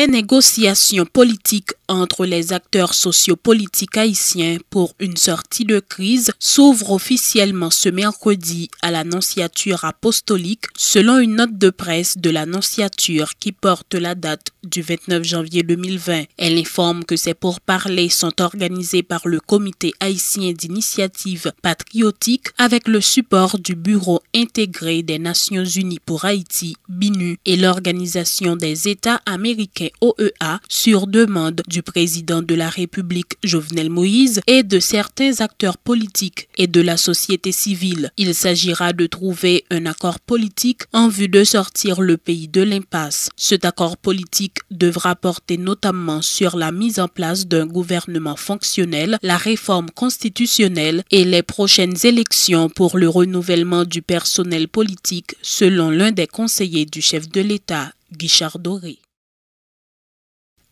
Les négociations politiques entre les acteurs sociopolitiques haïtiens pour une sortie de crise s'ouvrent officiellement ce mercredi à la Nonciature apostolique, selon une note de presse de la Nonciature qui porte la date du 29 janvier 2020. Elle informe que ces pourparlers sont organisés par le Comité haïtien d'initiative patriotique avec le support du Bureau intégré des Nations unies pour Haïti, BINU, et l'Organisation des États américains OEA sur demande du président de la République Jovenel Moïse et de certains acteurs politiques et de la société civile. Il s'agira de trouver un accord politique en vue de sortir le pays de l'impasse. Cet accord politique devra porter notamment sur la mise en place d'un gouvernement fonctionnel, la réforme constitutionnelle et les prochaines élections pour le renouvellement du personnel politique, selon l'un des conseillers du chef de l'État, Guichard Doré.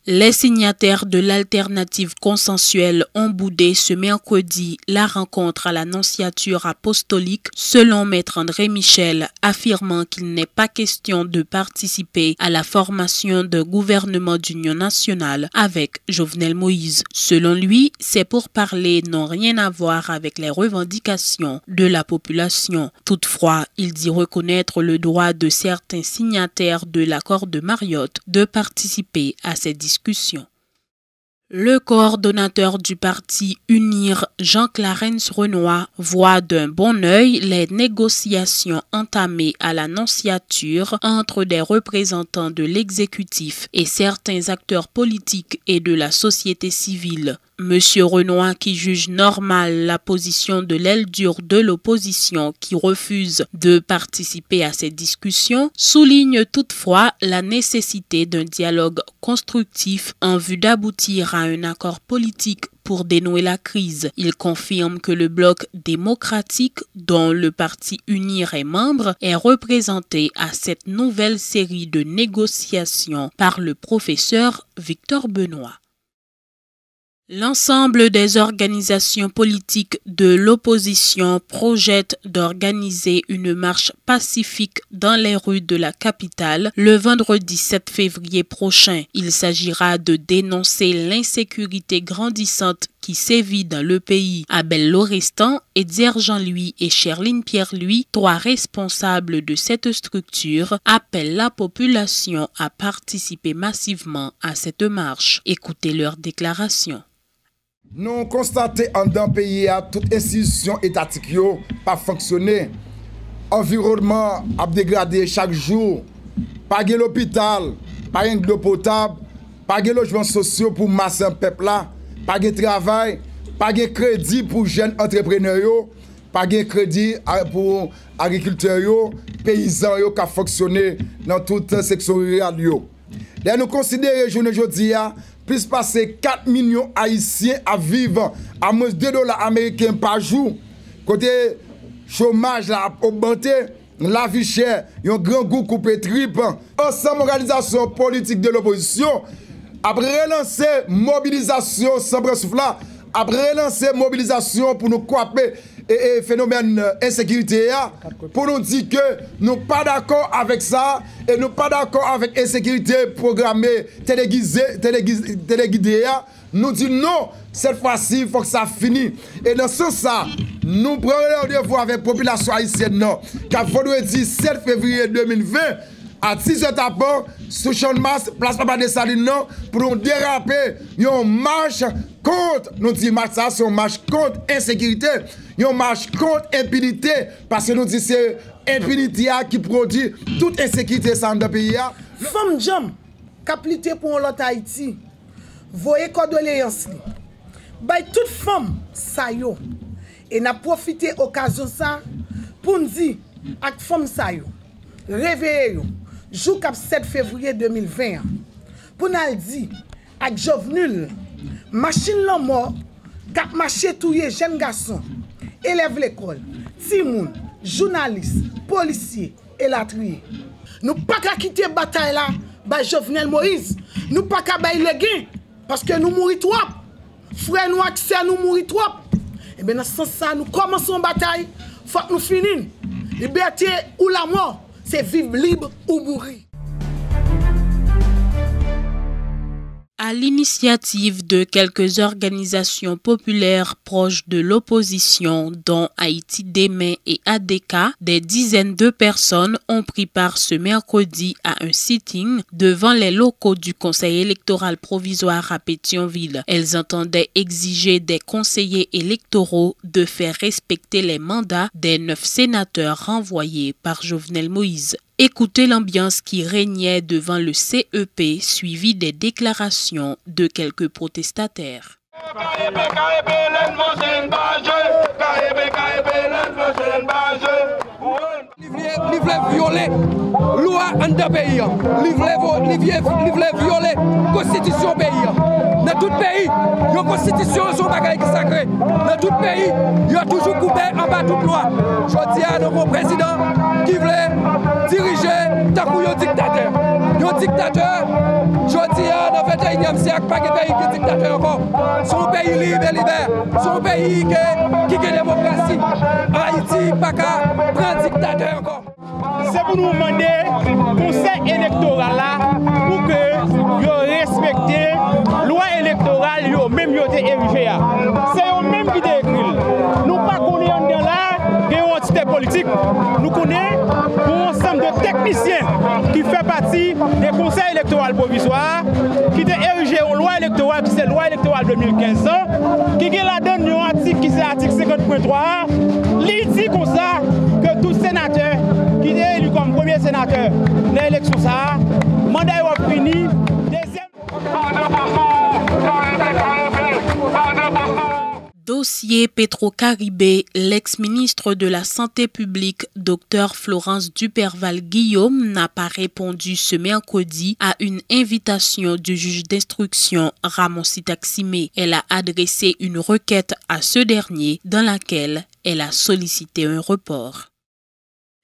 Les signataires de l'alternative consensuelle ont boudé ce mercredi la rencontre à la Nonciature apostolique, selon Maître André Michel, affirmant qu'il n'est pas question de participer à la formation d'un gouvernement d'union nationale avec Jovenel Moïse. Selon lui, ces pourparlers n'ont rien à voir avec les revendications de la population. Toutefois, il dit reconnaître le droit de certains signataires de l'accord de Mariotte de participer à ces discussions. Le coordonnateur du parti UNIR, Jean Clarence Renoir, voit d'un bon œil les négociations entamées à la Nonciature entre des représentants de l'exécutif et certains acteurs politiques et de la société civile. Monsieur Renoir, qui juge normal la position de l'aile dure de l'opposition qui refuse de participer à ces discussions, souligne toutefois la nécessité d'un dialogue constructif en vue d'aboutir à un accord politique pour dénouer la crise. Il confirme que le bloc démocratique, dont le parti UNIR est membre, est représenté à cette nouvelle série de négociations par le professeur Victor Benoît. L'ensemble des organisations politiques de l'opposition projette d'organiser une marche pacifique dans les rues de la capitale le vendredi 7 février prochain. Il s'agira de dénoncer l'insécurité grandissante qui sévit dans le pays. Abel Lorestan, Edier Jean-Louis et Cherline Pierre-Louis, trois responsables de cette structure, appellent la population à participer massivement à cette marche. Écoutez leur déclaration. Nous constatons dans le pays à toute institution étatique pas fonctionner. Environnement a dégradé chaque jour. Pas de l'hôpital, pas de l'eau potable, pas de logements sociaux pour masser un peuple là, pas de travail, pas de crédit pour jeunes entrepreneurs, pas de crédit pour agriculteurs, paysans qui ont fonctionné dans toute section rurale. Là, nous considérons aujourd'hui plus passer 4 millions haïtiens à vivre à moins de $2 américains par jour. Côté chômage a augmenté, la vie chère, un grand goût coupé triple. Ensemble organisation politique de l'opposition, après relancer mobilisation sans souffle, après relancer mobilisation pour nous couper et phénomène insécurité, pour nous dire que nous ne sommes pas d'accord avec ça et nous ne sommes pas d'accord avec l'insécurité programmée téléguidée. Nous disons non, cette fois-ci, il faut que ça finisse. Et dans ce sens, nous prenons rendez-vous avec la population haïtienne qui a vendredi 7 février 2020 à 6h tapant sous champ de masse, place Papa de Saline, pour nous déraper une marche contre, nous disons marche ça, c'est une marche contre l'insécurité, une marche contre l'impunité, parce que nous disons c'est l'impunité qui produit toute insécurité dans le pays. Femme Jam, capilité pour l'autre Haïti, voyez condoléances. Bay toute femme, ça yo, et n'a profité occasion ça pour nous dire à femme ça yo, réveillez jour 7 février 2020 pour nous dire avec Jovenel machine la mort cap marché touyer jeune garçon élève l'école timoun journaliste policier et la trier nous pas qu'à quitter bataille là ba Jovenel Moïse nous pas qu'à bailler les gains parce que nous mourir trop frère nous accès nous mourir trop et bien dans ce sens ça nous commençons bataille faut que nous finir liberté ou la mort c'est vivre libre ou mourir. À l'initiative de quelques organisations populaires proches de l'opposition, dont Haïti Demain et ADK, des dizaines de personnes ont pris part ce mercredi à un sitting devant les locaux du Conseil électoral provisoire à Pétionville. Elles entendaient exiger des conseillers électoraux de faire respecter les mandats des 9 sénateurs renvoyés par Jovenel Moïse. Écoutez l'ambiance qui régnait devant le CEP, suivi des déclarations de quelques protestataires. Li vle violer loi en de pays. Li vle violer constitution pays. Dans tout pays, la constitution son bagage sacré. Dans tout pays, il y a toujours coupé en bas toute loi. Je dis à nos président qui voulait diriger tant que dictateur. Un dictateur, je dis à dans le 21e siècle, pas de pays qui est dictateur encore. Son pays libre et libère. Son pays qui est démocratie. Haïti, pas qu'à prendre dictateur encore. C'est pour nous demander le conseil électoral là pour que vous respectez la loi électorale, même vous avez érigé. C'est eux même qui écrit. Nous ne connaissons pas là des entités politiques. Nous connaissons un ensemble de techniciens qui fait partie des conseils électoraux provisoires, qui ont érigé une loi électorale, qui c'est la loi électorale 2015, qui est là-dedans un article qui c'est l'article 50.3. Il dit comme ça que tout sénateur qui est élu comme premier sénateur dans l'élection, le mandat est fini. Dossier Petro-Caribé, l'ex-ministre de la Santé publique, Dr Florence Duperval-Guillaume, n'a pas répondu ce mercredi à une invitation du juge d'instruction Ramon Sitaximé. Elle a adressé une requête à ce dernier dans laquelle elle a sollicité un report.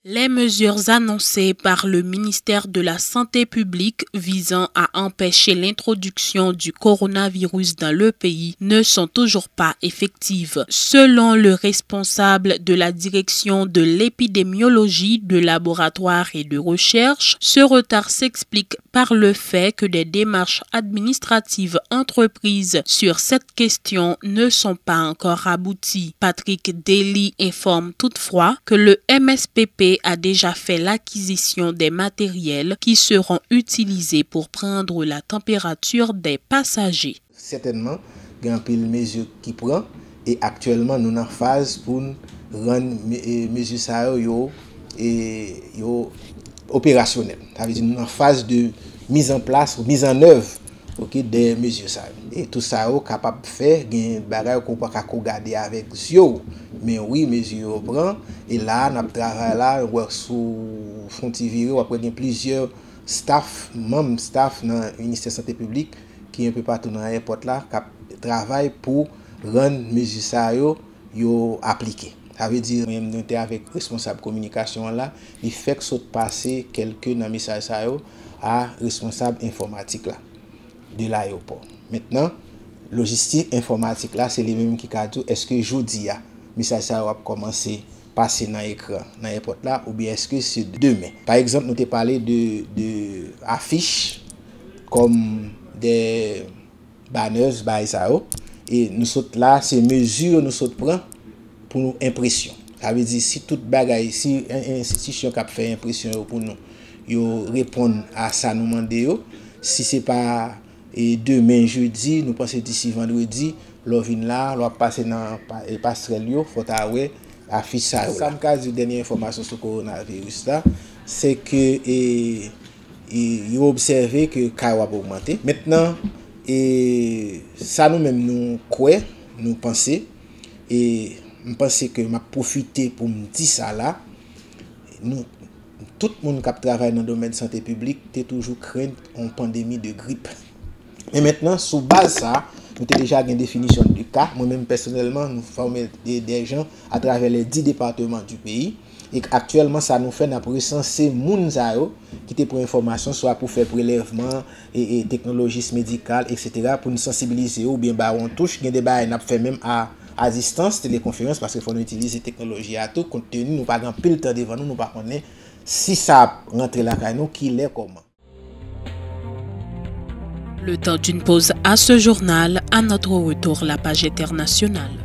Les mesures annoncées par le ministère de la Santé publique visant à empêcher l'introduction du coronavirus dans le pays ne sont toujours pas effectives. Selon le responsable de la direction de l'épidémiologie, de laboratoire et de recherche, ce retard s'explique par le fait que des démarches administratives entreprises sur cette question ne sont pas encore abouties. Patrick Daly informe toutefois que le MSPP a déjà fait l'acquisition des matériels qui seront utilisés pour prendre la température des passagers. Certainement, il y a un peu de mesures qui prend et actuellement nous sommes en phase pour rendre les mesures opérationnelles. Ça veut dire nous sommes en phase de mise en place ou mise en œuvre des mesures. Et tout ça est capable de faire, il y a des bagages qu'on peut regarder avec yeux. Mais oui, mesures prend. Et là, nous travaillons là, sous Fontiviro, après il y a plusieurs staff, membres staff dans le ministère de la Santé publique qui est un peu partout dans l'aéroport là, qui travaillent pour rendre les mesures appliquées. Ça veut dire, même nous sommes avec le responsable de communication là, il fait que ça passe quelqu'un dans le message à responsable informatique là, de l'aéroport. Maintenant, logistique informatique là, c'est les mêmes qui disent est-ce que jeudi le message va commencer à passer dans l'écran, dans l'aéroport là, ou bien est-ce que c'est demain. Par exemple, nous avons parlé de affiches comme des banners, et nous sommes là, ces mesures nous sommes prenons pour nous impression. Ça veut dire si toute bagaille, si une institution qui a fait impression pour nous, yo répondre à ça nous demander, si c'est pas demain jeudi, nous pensons d'ici vendredi, l'on vient là, l'on passe dans le passerelle, il faut avoir affiche ça. Ça me casse une dernière information sur le coronavirus là, c'est que il a observé que le cas a augmenté. Maintenant, ça nous-mêmes nous croyons, nous pensons, et je pense que je profité pour me dire ça là. Nous, tout le monde qui travaille dans le domaine de santé publique a toujours craint une pandémie de grippe. Et maintenant, sous base ça, nous avons déjà une définition du cas. Moi-même, personnellement, nous formons des gens à travers les 10 départements du pays. Et actuellement, ça nous fait recenser les gens qui étaient pour information, soit pour faire prélèvement et technologies médicales, etc., pour nous sensibiliser ou bien on touche. Il y a des gens qui fait même à distance, téléconférence, parce qu'il faut utiliser la technologie à tout. Compte tenu, nous n'avons pas pile temps devant nous, nous ne pouvons pas connaître si ça rentre là, nous, qui l'est comment. Le temps d'une pause à ce journal, à notre retour la page internationale.